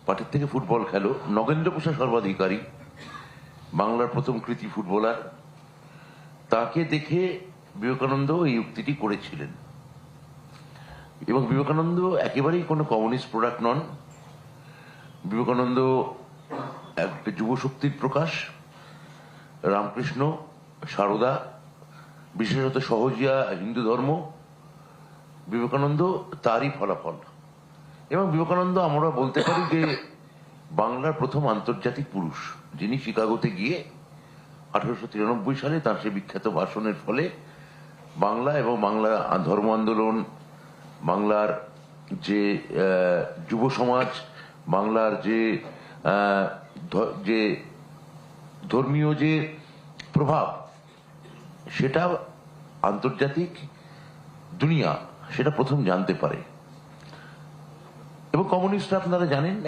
মাঠের থেকে ফুটবল খেলো। নগেন্দ্র প্রসাদ সর্বাধিকারী, বাংলার প্রথম কৃতি ফুটবলার, তাকে দেখে বিবেকানন্দ এই উক্তিটি করেছিলেন। এবং বিবেকানন্দ একেবারেই কোনো কমিউনিস্ট প্রোডাক্ট নন। বিবেকানন্দ একটা যুব শক্তির প্রকাশ। রামকৃষ্ণ, সারদা, বিশেষত সহজিয়া হিন্দু ধর্ম, বিবেকানন্দ তারই ফলাফল। এবং বিবেকানন্দ আমরা বলতে পারি যে বাংলার প্রথম আন্তর্জাতিক পুরুষ, যিনি শিকাগোতে গিয়ে 1893 সালে তার সে বিখ্যাত ভাষণের ফলে বাংলা এবং বাংলা ধর্ম আন্দোলন, বাংলার যে যুব সমাজ, বাংলার যে ধর্মীয় যে প্রভাব, সেটা আন্তর্জাতিক দুনিয়া সেটা প্রথম জানতে পারে। এবং কমিউনিস্টরা আপনারা জানেন